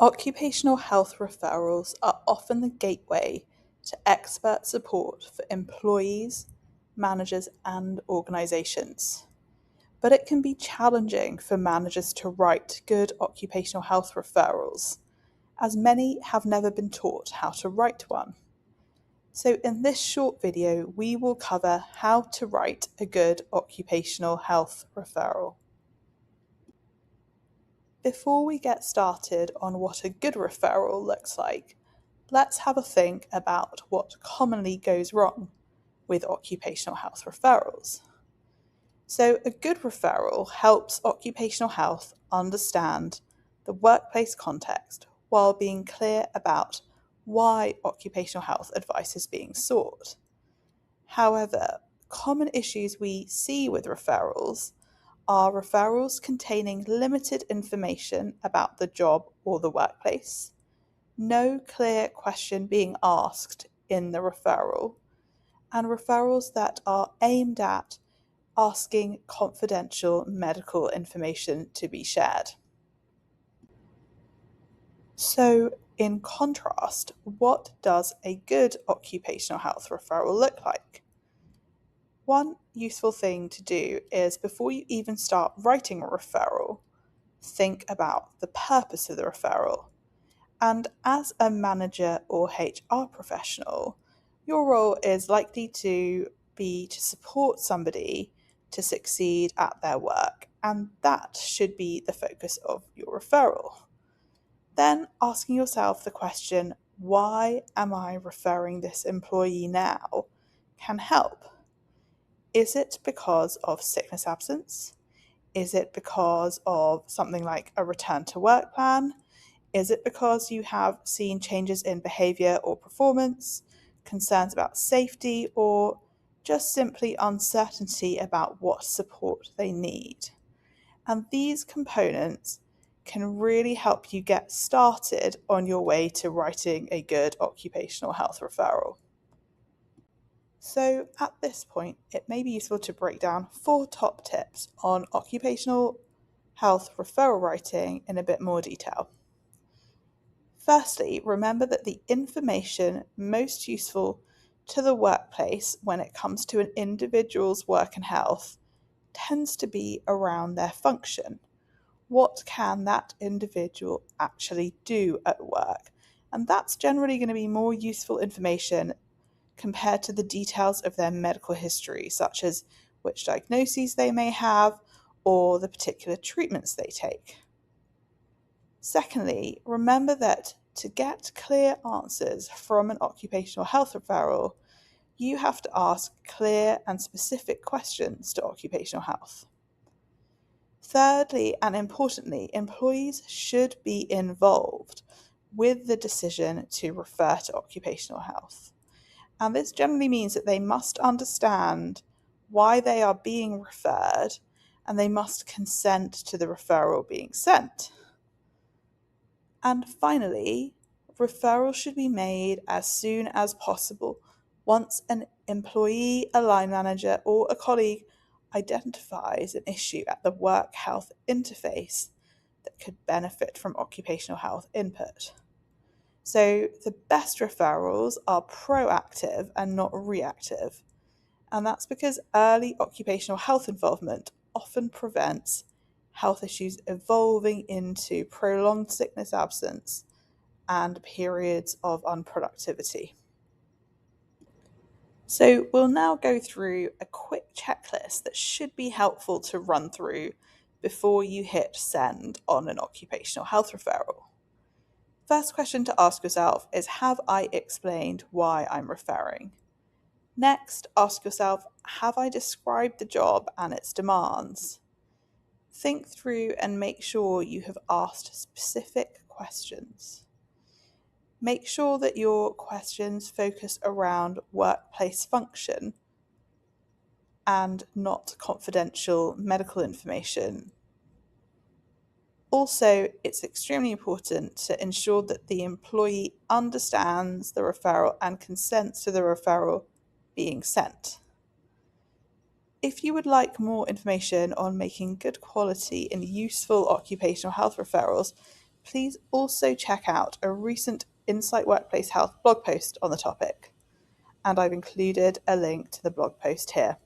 Occupational health referrals are often the gateway to expert support for employees, managers, and organisations. But it can be challenging for managers to write good occupational health referrals, as many have never been taught how to write one. So in this short video, we will cover how to write a good occupational health referral. Before we get started on what a good referral looks like, let's have a think about what commonly goes wrong with occupational health referrals. So a good referral helps occupational health understand the workplace context while being clear about why occupational health advice is being sought. However, common issues we see with referrals are referrals containing limited information about the job or the workplace, no clear question being asked in the referral, and referrals that are aimed at asking confidential medical information to be shared. So, in contrast, what does a good occupational health referral look like? One useful thing to do is before you even start writing a referral, think about the purpose of the referral. And as a manager or HR professional, your role is likely to be to support somebody to succeed at their work, and that should be the focus of your referral. Then asking yourself the question, why am I referring this employee now, can help. Is it because of sickness absence? Is it because of something like a return to work plan? Is it because you have seen changes in behaviour or performance, concerns about safety, or just simply uncertainty about what support they need? And these components can really help you get started on your way to writing a good occupational health referral. So at this point, it may be useful to break down 4 top tips on occupational health referral writing in a bit more detail. Firstly, remember that the information most useful to the workplace when it comes to an individual's work and health tends to be around their function. What can that individual actually do at work? And that's generally going to be more useful information compared to the details of their medical history, such as which diagnoses they may have or the particular treatments they take. Secondly, remember that to get clear answers from an occupational health referral, you have to ask clear and specific questions to occupational health. Thirdly, and importantly, employees should be involved with the decision to refer to occupational health. And this generally means that they must understand why they are being referred and they must consent to the referral being sent. And finally, referrals should be made as soon as possible once an employee, a line manager, or a colleague identifies an issue at the work health interface that could benefit from occupational health input. So the best referrals are proactive and not reactive. And that's because early occupational health involvement often prevents health issues evolving into prolonged sickness absence and periods of unproductivity. So we'll now go through a quick checklist that should be helpful to run through before you hit send on an occupational health referral. First question to ask yourself is, have I explained why I'm referring? Next, ask yourself, have I described the job and its demands? Think through and make sure you have asked specific questions. Make sure that your questions focus around workplace function and not confidential medical information. Also, it's extremely important to ensure that the employee understands the referral and consents to the referral being sent. If you would like more information on making good quality and useful occupational health referrals, please also check out a recent Insight Workplace Health blog post on the topic, and I've included a link to the blog post here.